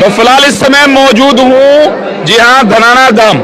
तो फिलहाल इस समय मौजूद हूँ जी हाँ धनाना धाम,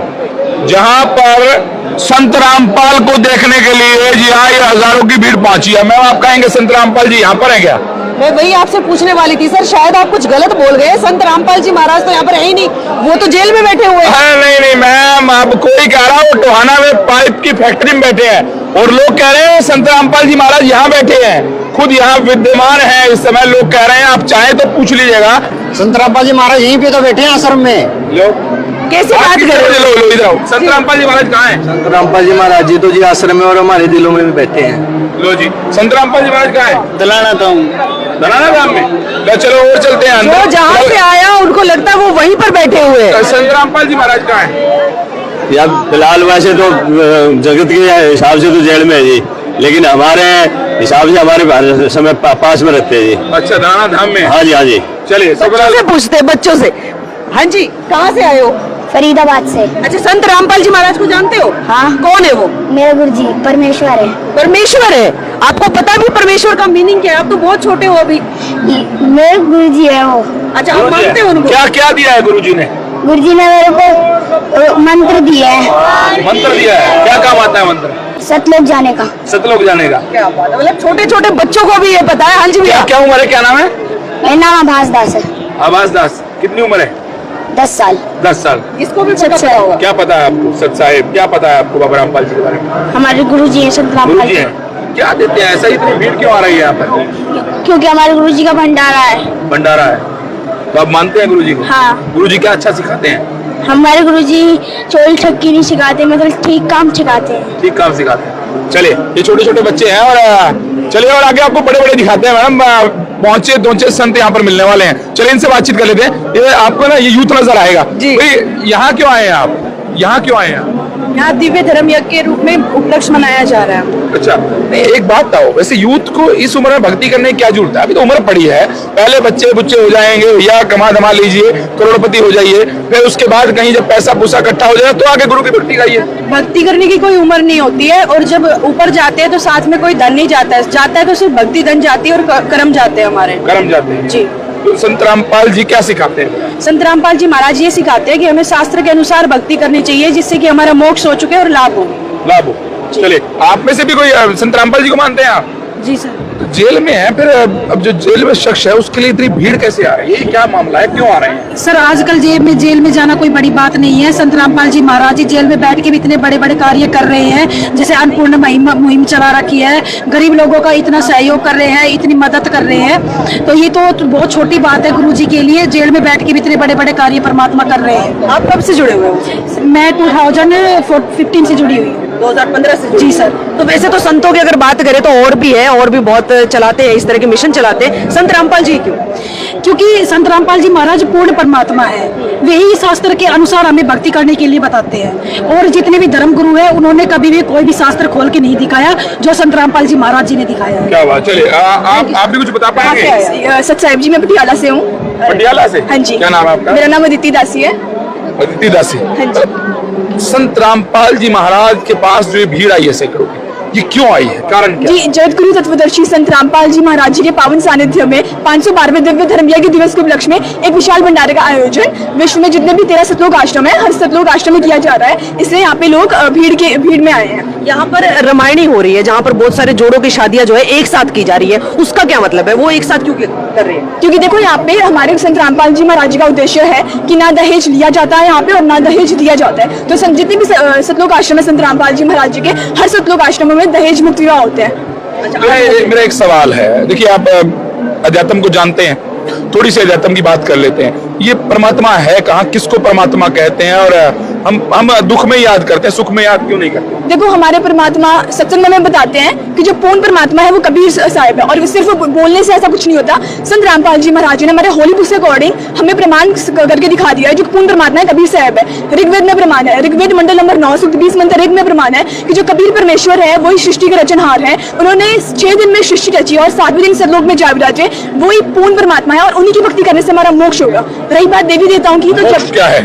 जहाँ पर संत रामपाल को देखने के लिए जी हाँ ये हजारों की भीड़ पहुंची है। मैम आप कहेंगे संत रामपाल जी यहाँ पर है क्या? मैं वही आपसे पूछने वाली थी सर, शायद आप कुछ गलत बोल गए। संत रामपाल जी महाराज तो यहाँ पर है ही नहीं, वो तो जेल में बैठे हुए हैं। नहीं मैम, आपको ही कह रहा हूँ, टोहाना में पाइप की फैक्ट्री में बैठे हैं और लोग कह रहे हैं संत रामपाल जी महाराज यहाँ बैठे हैं, खुद यहाँ विद्यमान है इस समय। लोग कह रहे हैं, आप चाहे तो पूछ लीजिएगा। संत रामपाल जी महाराज यहीं पे तो बैठे हैं आश्रम में। लो कैसे बात कर रहे हो? लो इधर आओ। संत रामपाल जी महाराज कहाँ हैं? संत रामपाल जी महाराज जी तो जी आश्रम में और हमारे दिलों में भी बैठे हैं। लो जी, संत रामपाल जी महाराज कहाँ हैं? दलाना धाम। दलाना धाम में? लो चलो और चलते हैं अंदर। जो जहाँ से आया उनको लगता है वो वहीं पर बैठे हुए हैं। संत रामपाल जी महाराज कहाँ हैं? यार फिलहाल वैसे तो जगत के हिसाब से तो जेल में है जी, लेकिन हमारे हिसाब से हमारे समय पास में रखते हैं जी। अच्छा, दलाना धाम में? हाँ जी हाँ जी। चलिए बच्चों से पूछते हैं, बच्चों से। हाँ जी, कहाँ से आए हो? फरीदाबाद से। अच्छा, संत रामपाल जी महाराज को जानते हो? हाँ। कौन है वो? मेरा गुरुजी परमेश्वर है। परमेश्वर है? आपको पता भी परमेश्वर का मीनिंग क्या है? आप तो बहुत छोटे हो अभी। मेरे गुरुजी है वो। अच्छा, आप मानते हो उनको? क्या क्या दिया है गुरुजी ने? गुरुजी ने मेरे को मंत्र दिया है। मंत्र दिया है? क्या काम आता है मंत्र? सतलोक जाने का। सतलोक जाने का? क्या बात है, मतलब छोटे छोटे बच्चों को भी ये पता है। हाँ जी भैया। क्या उम्र है, क्या नाम है? मेरा नाम आभास दास है। आभास दास। कितनी उम्र है? 10 साल। 10 साल। इसको भी पता होगा। क्या पता है आपको सत साहेब, क्या पता है आपको बाबा रामपाल जी के बारे में? हमारे गुरुजी हैं संत रामपाल गुरुजी जी। हैं। क्या देते हैं? ऐसा इतनी भीड़ क्यों आ रही है यहाँ पर? क्योंकि हमारे गुरुजी का भंडारा है। भंडारा है तो आप मानते हैं गुरुजी को? हाँ। गुरुजी क्या अच्छा सिखाते हैं? हमारे गुरुजी चोरी छक्की नहीं सिखाते, मतलब ठीक काम सिखाते हैं। ठीक काम सिखाते हैं। चलिए, ये छोटे छोटे बच्चे हैं और चलिए और आगे आपको बड़े बड़े दिखाते हैं। मैडम पहुंचे दोचे संत यहाँ पर मिलने वाले हैं, चलिए इनसे बातचीत कर लेते हैं। ये आपको ना ये यूथ नजर आएगा जी। भाई, यहाँ क्यों आए हैं आप? यहाँ क्यों आए हैं? यहाँ दिव्य धर्म यज्ञ के रूप में उपलक्ष्य मनाया जा रहा है। अच्छा, नहीं एक बात बताओ, वैसे यूथ को इस उम्र में भक्ति करने की क्या जरूरत है? अभी तो उम्र पड़ी है, पहले बच्चे बुच्चे हो जाएंगे भैया, कमा धमा लीजिए, करोड़पति हो जाइए, फिर उसके बाद कहीं जब पैसा पूसा इकट्ठा हो जाए तो आगे गुरु की भक्ति गाइए। भक्ति करने की कोई उम्र नहीं होती है, और जब ऊपर जाते हैं तो साथ में कोई धन नहीं जाता है तो सिर्फ भक्ति धन जाती है और कर्म जाते हैं हमारे। कर्म जाते हैं जी। तो संत रामपाल जी क्या सिखाते हैं? संत रामपाल जी महाराज ये सिखाते हैं कि हमें शास्त्र के अनुसार भक्ति करनी चाहिए, जिससे कि हमारा मोक्ष हो चुके और लाभ हो। लाभ हो। चलिए, आप में से भी कोई संत रामपाल जी को मानते हैं आप? जी सर। तो जेल में है, फिर अब जो जेल में शख्स है उसके लिए इतनी भीड़ कैसे आ रही है? ये क्या मामला है, क्यों आ रहे हैं? सर आजकल जेल में जाना कोई बड़ी बात नहीं है। संत रामपाल जी महाराज जी जेल में बैठ के भी इतने बड़े बड़े कार्य कर रहे हैं, जैसे अन्नपूर्ण मुहिम चला रखी है, गरीब लोगों का इतना सहयोग कर रहे हैं, इतनी मदद कर रहे हैं। तो ये तो बहुत छोटी बात है गुरुजी के लिए, जेल में बैठ के भी इतने बड़े बड़े कार्य परमात्मा कर रहे हैं। आप कब से जुड़े हुए हो? मैं 2015 से जुड़ी हुई हूँ। 2015 से? जी सर। तो वैसे तो संतों की अगर बात करें तो और भी है, और भी बहुत चलाते हैं, इस तरह के मिशन चलाते हैं। संत रामपाल जी क्यों? क्योंकि संत रामपाल जी महाराज पूर्ण परमात्मा है, वे ही शास्त्र के अनुसार हमें भक्ति करने के लिए बताते हैं। और जितने भी धर्म गुरु हैं उन्होंने कभी भी कोई भी शास्त्र खोल के नहीं दिखाया जो संत रामपाल जी महाराज जी ने दिखाया है। क्या बात। चलिए, आप भी कुछ बता पाएंगे? सच साहिब जी, मैं पटियाला से हूँ। पटियाला से? हाँ जी। क्या नाम है आपका? मेरा नाम अदिति दासी है। अदिति दासी। हाँ जी। संत रामपाल जी महाराज के पास जो ये भीड़ आई है सैकड़ों की, ये क्यों आई है, कारण क्या? जी, जगत गुरु तत्वदर्शी संत रामपाल जी महाराज जी के पावन सानिध्य में 512वें दिव्य धर्म यज्ञ दिवस के उपलक्ष्य में एक विशाल भंडारे का आयोजन विश्व में जितने भी 13 सतलोक आश्रम है, हर सतलोक आश्रम में किया जा रहा है। इसलिए यहाँ पे लोग भीड़ में आए हैं। यहाँ पर रामायणी हो रही है, जहाँ पर बहुत सारे जोड़ों की शादियां जो है एक साथ की जा रही है, उसका क्या मतलब है? वो एक साथ क्यों कर रहे हैं? क्योंकि देखो, यहाँ पे हमारे संत रामपाल जी महाराज जी का उद्देश्य है कि ना दहेज लिया जाता है यहाँ पे और ना दहेज दिया जाता है। तो जितने भी सतलोक आश्रम है संत रामपाल जी महाराज जी के, हर सतलोक आश्रमों में दहेज मुक्त विवाह होते हैं। मेरा एक सवाल है, देखिए आप अध्यात्म को जानते हैं, थोड़ी सी अध्यात्म की बात कर लेते हैं। ये परमात्मा है कहाँ, किसको परमात्मा कहते हैं? और हम दुख में याद करते हैं, सुख में याद क्यों नहीं करते? देखो, हमारे परमात्मा सत्संग में बताते हैं कि जो पूर्ण परमात्मा है वो कबीर साहिब है, और सिर्फ बोलने से ऐसा कुछ नहीं होता। संत रामपाल जी महाराज जी ने हमारे होली बुक के अकॉर्डिंग हमें प्रमाण करके दिखा दिया है जो पूर्ण परमात्मा है कबीर साहिब है। ऋग्वेद में प्रमाण है, ऋग्वेद मंडल नंबर 9 सूक्त 20 मंत्र 1 में प्रमाण है कि जो कबीर परमेश्वर है वही सृष्टि के रचनहार है। उन्होंने 6 दिन में सृष्टि रची और 7वें दिन सतलोक में जा विराजे, वही पूर्ण परमात्मा है और उन्हीं की भक्ति करने से हमारा मोक्ष होगा। रही बात देवी देवताओं की, तो मोक्ष क्या है?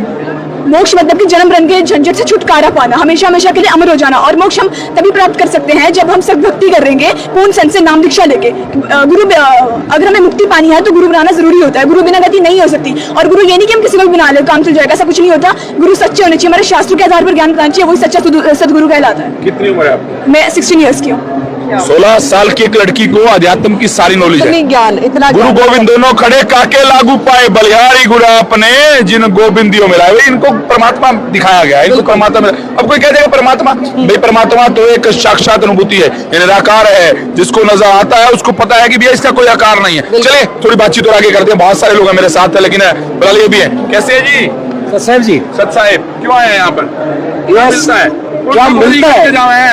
मोक्ष मतलब कि जन्म मरण के झंझट से छुटकारा पाना, हमेशा हमेशा के लिए अमर हो जाना। और मोक्ष हम तभी प्राप्त कर सकते हैं जब हम सब भक्ति करेंगे पूर्ण संत से नाम दीक्षा लेके। अगर हमें मुक्ति पानी है तो गुरु बनाना जरूरी होता है, गुरु बिना गति नहीं हो सकती। और गुरु ये नहीं कि हम किसी को भी बना ले काम चल जाएगा, ऐसा कुछ नहीं होता। गुरु सच्चे होने चाहिए, हमारे शास्त्र के आधार पर ज्ञान बताना चाहिए, वही सच्चा सदगुरु कहलाता है। कितनी उम्र है आपकी? मैं 16 ईयर्स की हूँ। 16 साल की एक लड़की को अध्यात्म की सारी नॉलेज है। ज्ञान इतना गुरु गोविंद दोनों खड़े काके लागू पाए बलिहारी गुरु अपने जिन गोविंदियों मिला। इनको परमात्मा दिखाया गया है, इनको परमात्मा मिला। अब कोई कह देगा परमात्मा, भाई परमात्मा तो एक साक्षात अनुभूति है, निराकार है, जिसको नजर आता है उसको पता है कि भैया इसका कोई आकार नहीं है। चले थोड़ी बातचीत और आगे करते हैं। बहुत सारे लोग हैं मेरे साथ है, लेकिन फिलहाल ये भी है। कैसे है जी साहब जी? सत साहेब क्यों आए हैं यहाँ पर? क्या मिलता है? क्या मिलता है?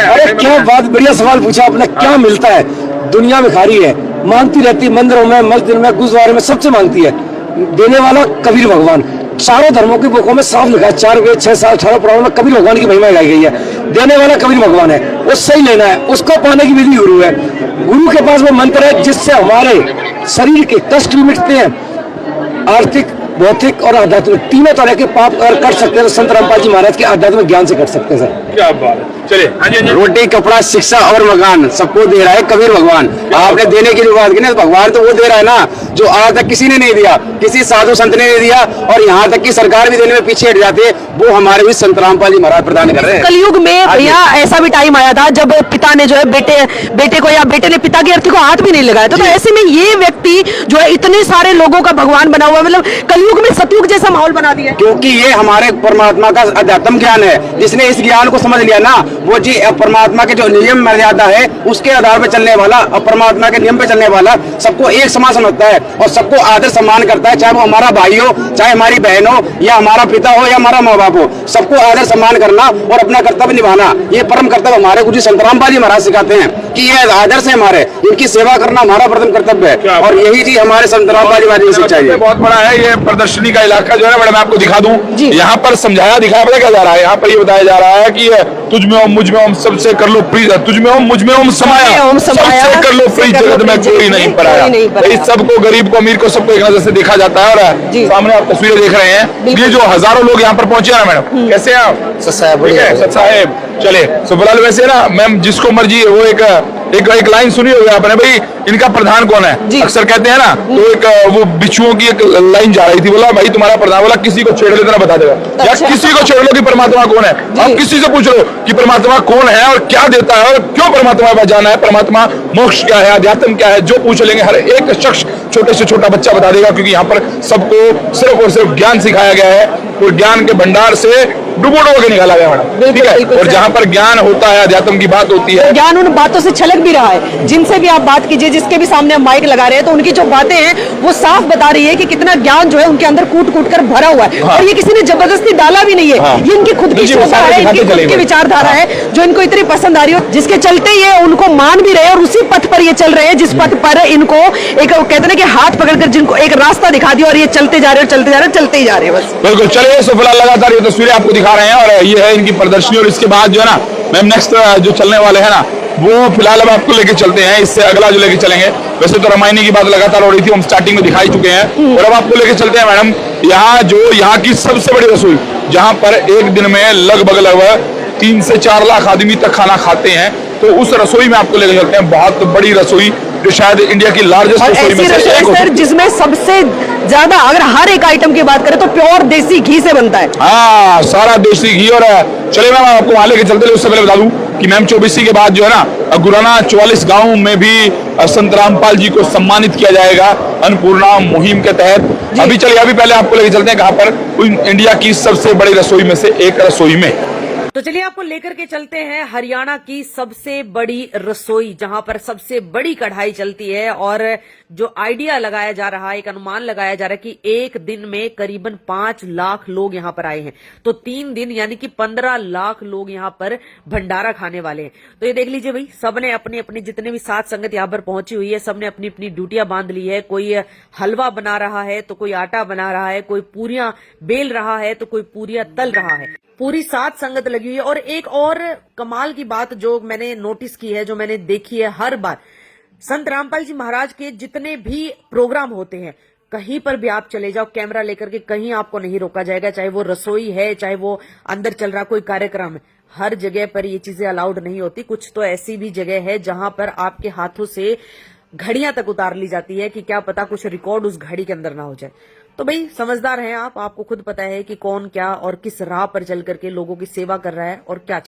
अरे क्या बात, बढ़िया सवाल पूछा आपने। क्या मिलता है? दुनिया में खारी है, मांगती रहती है, मंदिरों में, मस्जिद में, गुरुद्वारे में, सबसे मांगती है। देने वाला कबीर भगवान। चारों धर्मों की बुकों में साफ लिखा है, 4 वेद 6 साल 18 पुराणों में कबीर भगवान की महिमा गाई गई है। देने वाला कबीर भगवान है, उससे ही लेना है, उसको पाने की विधि गुरु है। गुरु के पास वो मंत्र है जिससे हमारे शरीर के कष्ट भी मिटते हैं, आर्थिक, भौतिक और आध्यात्मिक तीनों तरह के पाप अगर कर सकते हैं तो संत रामपाल जी महाराज के आध्यात्मिक ज्ञान से कर सकते हैं सर। क्या बात है। चलिए हाँ जी, हाँ जी। रोटी, कपड़ा, शिक्षा और मकान सबको दे रहा है कबीर भगवान। आपने देने की जो बात की ना, भगवान तो वो दे रहा है ना जो आज तक किसी ने नहीं दिया, किसी साधु संत ने नहीं दिया, और यहाँ तक की सरकार भी देने में पीछे हट जाती है, वो हमारे भी संत रामपाल जी महाराज प्रदान कर रहे हैं। कलयुग में भैया ऐसा भी टाइम आया था जब पिता ने जो है बेटे को या बेटे ने पिता की अर्थी को हाथ भी नहीं लगाया था। तो ऐसे में ये व्यक्ति जो है इतने सारे लोगों का भगवान बना हुआ है, मतलब कलयुग में सतयुग जैसा माहौल बना दिया। क्योंकि ये हमारे परमात्मा का अध्यात्म ज्ञान है। जिसने इस ज्ञान को समझ लिया ना, वो जी परमात्मा के जो नियम मर्यादा है उसके आधार पर चलने वाला और परमात्मा के नियम पे चलने वाला, सबको एक समान समझता है और सबको आदर सम्मान करता है, चाहे वो हमारा भाई हो, चाहे हमारी बहन हो, या हमारा पिता हो, या हमारा माँ बाप हो। सबको आदर सम्मान करना और अपना कर्तव्य निभाना, ये परम कर्तव्य हमारे गुरु संत रामपाल जी महाराज सिखाते हैं कि ये आदर्श है हमारे, इनकी सेवा करना हमारा प्रथम कर्तव्य है। और यही जी हमारे संत रामपाल जी महाराज की शिक्षा है। बहुत बड़ा है ये प्रदर्शनी का इलाका जो है ना, मैं आपको दिखा दूं। यहाँ पर समझाया दिखाया पता क्या जा रहा है? यहाँ पर ये बताया जा रहा है कि तुझ में ओम मुझ में ओम सबसे कर लो प्रीत, तुझ में ओम मुझ में ओम समाया, सबसे कर लो प्रीत, जगत में कोई नहीं पराया। इस सबको, गरीब को अमीर को, सबको एक नजर से देखा जाता है। और सामने आप तस्वीरें देख रहे हैं, ये जो हजारों लोग यहाँ पर पहुंचे ना मैडम, कैसे हैं आप? सत साहेब चले तो फिलहाल वैसे ना मैम जिसको मर्जी वो एक लाइन सुनी होगी आपने, भाई इनका प्रधान कौन है? अक्सर कहते हैं ना, तो एक वो बिच्छुओं की एक लाइन जा रही थी, बोला भाई तुम्हारा प्रधान, बोला किसी को छेड़ लो इतना बता देगा, या किसी को छेड़ लो कि परमात्मा कौन है। आप किसी से पूछ लो कि परमात्मा कौन है और क्या देता है और क्यों परमात्मा के पास जाना है, परमात्मा मोक्ष क्या है, अध्यात्म क्या है, जो पूछ लेंगे हर एक शख्स, छोटे से छोटा बच्चा बता देगा। क्योंकि यहाँ पर सबको सिर्फ और सिर्फ ज्ञान सिखाया गया है और ज्ञान के भंडार से डुबो के निकाला गया मैडम, ठीक है। और जहाँ पर ज्ञान होता है, अध्यात्म की बात होती है, ज्ञान उन बातों से छलक भी रहा है। जिनसे भी आप बात कीजिए, जिसके भी सामने हम माइक लगा रहे हैं, तो उनकी जो बातें हैं वो साफ बता रही है कि कितना ज्ञान जो है उनके अंदर कूट कूट कर भरा हुआ है। और ये किसी ने जबरदस्ती डाला भी नहीं है, ये इनकी खुद की सोच है, इनकी खुद की विचारधारा है जो इनको इतनी पसंद आ रही है, जिसके चलते ये उनको मान भी रहे और उसी पथ पर ये चल रहे हैं जिस पथ पर इनको एक कहते हैं कि हाथ पकड़कर जिनको एक रास्ता दिखा दिया और ये चलते जा रहे हैं, चलते जा रहे हैं, चलते ही जा रहे हैं बस। बिल्कुल। चलिए सो फिलहाल लगातार ये तस्वीरें आपको दिखा रहे हैं और ये है इनकी प्रदर्शनी। और इसके बाद जो है ना मैम नेक्स्ट जो चलने वाले हैं ना, वो फिलहाल अब आपको लेके चलते हैं। इससे अगला जो लेके चलेंगे, वैसे तो रामायणी की बात लगातार हो रही थी, हम स्टार्टिंग में दिखाई चुके हैं, और अब आपको लेके चलते हैं मैडम यहाँ की सबसे बड़ी रसोई, जहाँ पर एक दिन में लगभग 3 से 4 लाख आदमी तक खाना खाते हैं। तो उस रसोई में आपको लेके चलते हैं, बहुत बड़ी रसोई जो शायद इंडिया की लार्जेस्ट रसोई में से एक है, जिसमें सबसे ज्यादा अगर हर एक आइटम की बात करें तो प्योर देसी घी से बनता है। हाँ, सारा देसी घी। और चलिए मैम आपको वहां लेके चलते, उससे पहले बता दूं कि मैम 24 के बाद जो है ना गुराना 44 गांव में भी संत रामपाल जी को सम्मानित किया जाएगा अन्नपूर्णा मुहिम के तहत। अभी चलिए, अभी पहले आपको लेके चलते हैं कहां पर, इंडिया की सबसे बड़ी रसोई में से एक रसोई में। तो चलिए आपको लेकर के चलते हैं हरियाणा की सबसे बड़ी रसोई, जहां पर सबसे बड़ी कढ़ाई चलती है। और जो आइडिया लगाया जा रहा है, एक अनुमान लगाया जा रहा है कि एक दिन में करीबन 5 लाख लोग यहां पर आए हैं, तो 3 दिन यानी कि 15 लाख लोग यहां पर भंडारा खाने वाले हैं। तो ये देख लीजिए भाई, सबने अपनी अपनी जितने भी साथ संगत यहां पर पहुंची हुई है, सबने अपनी अपनी ड्यूटियां बांध ली है। कोई हलवा बना रहा है तो कोई आटा बना रहा है, कोई पूरियां बेल रहा है तो कोई पूरियां तल रहा है, पूरी साथ संगत लगी हुई है। और एक और कमाल की बात जो मैंने नोटिस की है, जो मैंने देखी है, हर बार संत रामपाल जी महाराज के जितने भी प्रोग्राम होते हैं, कहीं पर भी आप चले जाओ कैमरा लेकर के, कहीं आपको नहीं रोका जाएगा, चाहे वो रसोई है, चाहे वो अंदर चल रहा कोई कार्यक्रम है, हर जगह पर ये चीजें अलाउड नहीं होती। कुछ तो ऐसी भी जगह है जहां पर आपके हाथों से घड़ियां तक उतार ली जाती है कि क्या पता कुछ रिकॉर्ड उस घड़ी के अंदर ना हो जाए। तो भाई समझदार हैं आप, आपको खुद पता है कि कौन क्या और किस राह पर चल करके लोगों की सेवा कर रहा है और क्या